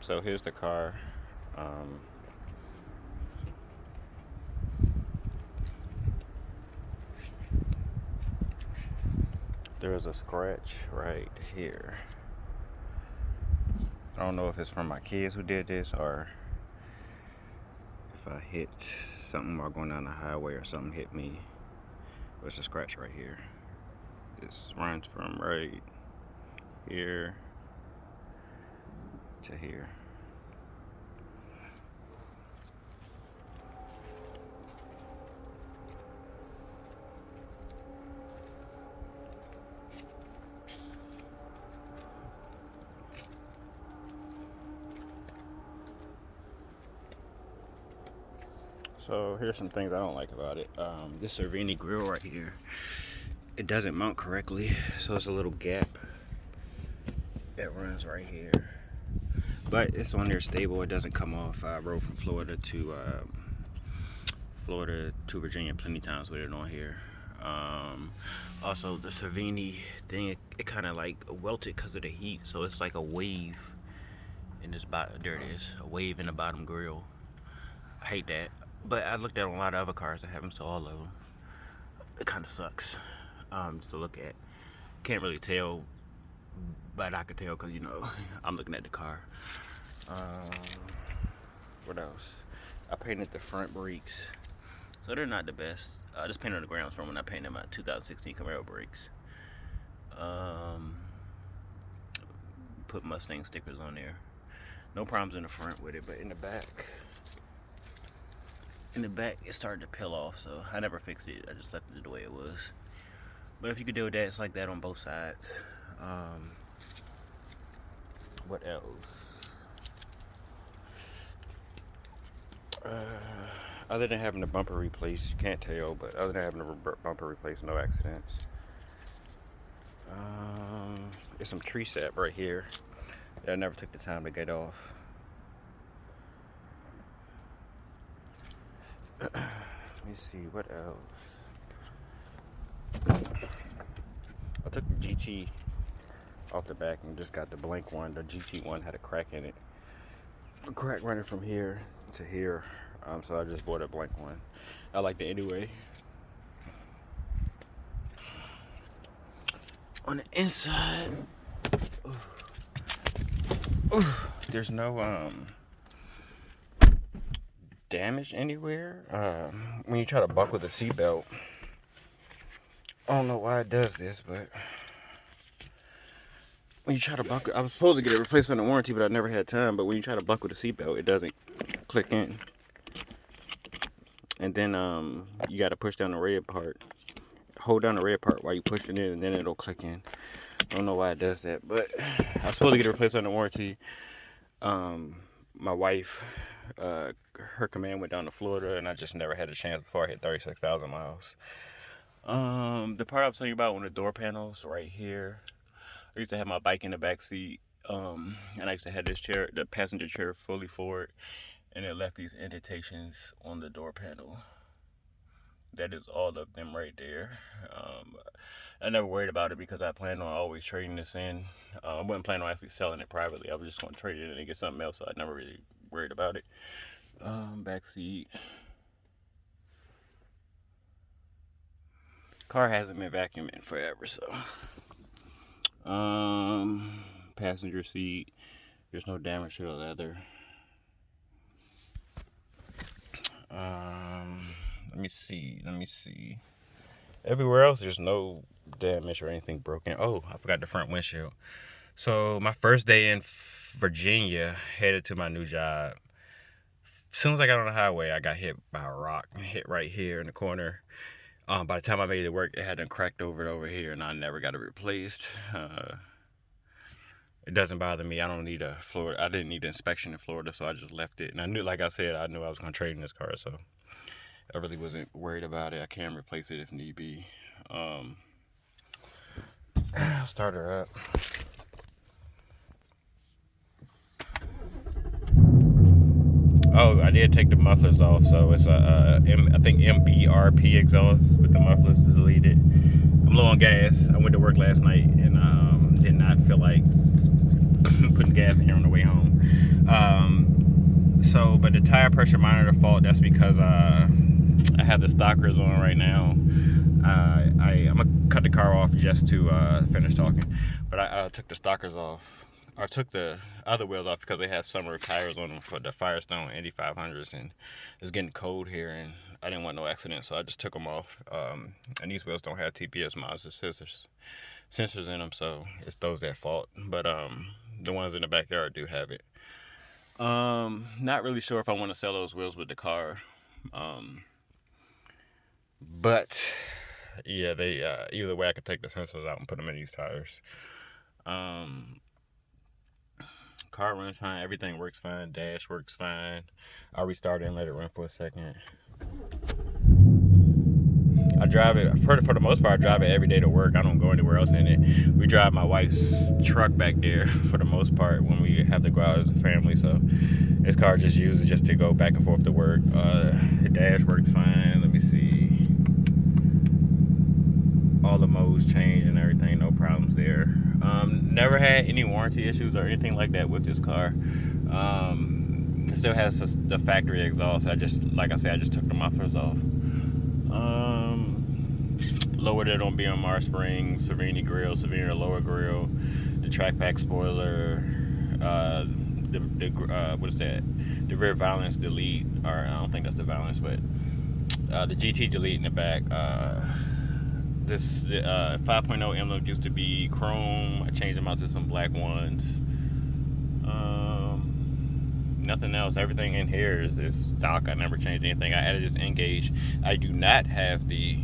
So here's the car. There's a scratch right here. I don't know if it's from my kids who did this or if I hit something while going down the highway or something hit me. There's a scratch right here. This runs from right here to here. So here's some things I don't like about it. This Cervini grill right here, it doesn't mount correctly, so it's a little gap that runs right here. But it's on there stable, it doesn't come off. I rode from Florida to Virginia plenty times with it on here. Also the Cervini thing, it kind of like welted because of the heat, so it's like a wave in this bottom. There it is, a wave in the bottom grill. I hate that. But I looked at a lot of other cars that happens to all of them. It kind of sucks to look at. Can't really tell, but I could tell because, you know, I'm looking at the car. What else? I painted the front brakes, so they're not the best. I just painted on the grounds from when I painted my 2016 Camaro brakes. Put Mustang stickers on there. No problems in the front with it, but in the back, it started to peel off, so I never fixed it. I just left it the way it was. But if you could deal with that, it's like that on both sides. What else? Other than having the bumper replaced, you can't tell, but other than having the bumper replaced, no accidents. There's some tree sap right here that I never took the time to get off. Let me see, what else? I took the GT off the back and just got the blank one. The GT one had a crack in it. A crack running from here to here. So I just bought a blank one. I liked it anyway. On the inside, there's no damage anywhere. When you try to buckle the seatbelt, I don't know why it does this, but when you try to buckle, I was supposed to get it replaced on the warranty, but I never had time. But when you try to buckle the seatbelt, it doesn't click in. And then you got to push down the red part. Hold down the red part while you push it in, and then it'll click in. I don't know why it does that, but I was supposed to get it replaced on the warranty. My wife, her command went down to Florida, and I just never had a chance before I hit 36,000 miles. The part I was telling you about on the door panels right here, I used to have my bike in the back seat, and I used to have this chair, the passenger chair, fully forward, and it left these indentations on the door panel. That is all of them right there. I never worried about it because I planned on always trading this in. I wasn't planning on actually selling it privately. I was just going to trade it in and get something else, so I never really worried about it. Back seat. Car hasn't been vacuuming in forever, so. Passenger seat. There's no damage to the leather. Let me see. Everywhere else, there's no damage or anything broken. Oh, I forgot the front windshield. So my first day in Virginia, headed to my new job. As soon as I got on the highway, I got hit by a rock. Hit right here in the corner. By the time I made it work, it had cracked over here, and I never got it replaced. It doesn't bother me. I didn't need an inspection in Florida, so I just left it. And I knew, like I said, I knew I was going to trade in this car, so I really wasn't worried about it. I can replace it if need be. I'll start her up. Oh, I did take the mufflers off, so it's I think MBRP exhaust with the mufflers deleted. I'm low on gas. I went to work last night and did not feel like putting gas in here on the way home. tire pressure monitor fault. That's because I have the stockers on right now. I'm gonna cut the car off just to finish talking, but I took the stockers off. I took the other wheels off because they have summer tires on them for the Firestone Indy 500s, and it's getting cold here, and I didn't want no accident, so I just took them off. And these wheels don't have TPS mods or sensors in them, so it's those that fault. But the ones in the backyard do have it. Not really sure if I want to sell those wheels with the car. But yeah, they either way I could take the sensors out and put them in these tires. Car runs fine, everything works fine, dash works fine. I'll restart it and let it run for a second. I drive it, for the most part, I drive it every day to work. I don't go anywhere else in it. We drive my wife's truck back there for the most part when we have to go out as a family. So this car just uses just to go back and forth to work. The dash works fine. Let me see. All the modes change and everything, no problems there. Never had any warranty issues or anything like that with this car. It still has the factory exhaust. Like I said, I just took the mufflers off. Lowered it on BMR springs, Savini grill, Savini lower grill, the track pack spoiler, what is that? The rear valance delete, or I don't think that's the valance, but the GT delete in the back. This 5.0 emblem used to be chrome. I changed them out to some black ones. Nothing else. Everything in here is stock. I never changed anything. I added this N-gauge. I do not have the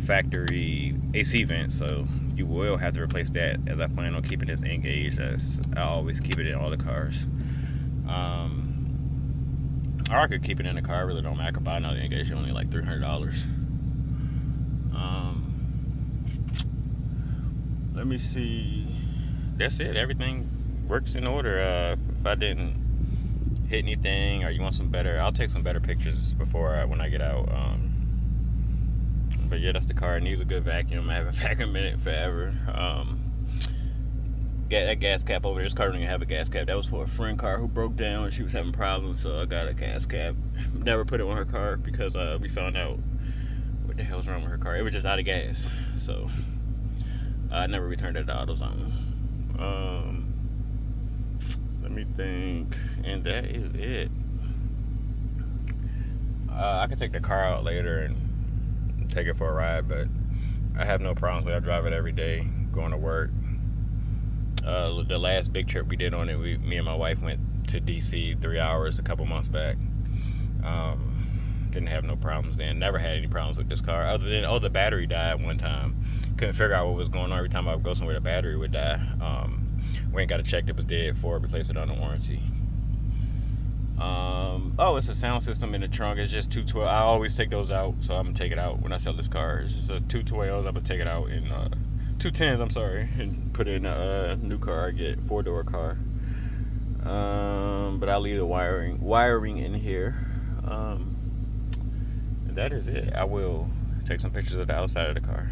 factory AC vent, so you will have to replace that, as I plan on keeping this N-gauge, as I always keep it in all the cars. Or I could keep it in the car. I really don't matter. I could buy another N-gauge, only like $300. Let me see. That's it. Everything works in order. If I didn't hit anything, or you want some better, I'll take some better pictures before when I get out. But yeah, that's the car. It needs a good vacuum. I haven't vacuumed in it forever. That gas cap over there, this car don't even have a gas cap. That was for a friend car who broke down and she was having problems, so I got a gas cap. Never put it on her car because we found out what the hell's wrong with her car. It was just out of gas, so I never returned it to AutoZone. Let me think, and that is it. I could take the car out later and take it for a ride, but I have no problems with it. I drive it every day going to work. The last big trip we did on it, me and my wife went to DC 3 hours a couple months back. Didn't have no problems then. Never had any problems with this car, other than the battery died one time. Couldn't figure out what was going on. Every time I would go somewhere, the battery would die. We ain't got it checked. It was dead before we replaced it under warranty. It's a sound system in the trunk. It's just 212. I always take those out, so I'm gonna take it out when I sell this car. It's just a 212s. I'm gonna take it out in 210s. I'm sorry, and put it in a new car I get, 4-door car. But I'll leave the wiring in here. And that is it. I will take some pictures of the outside of the car.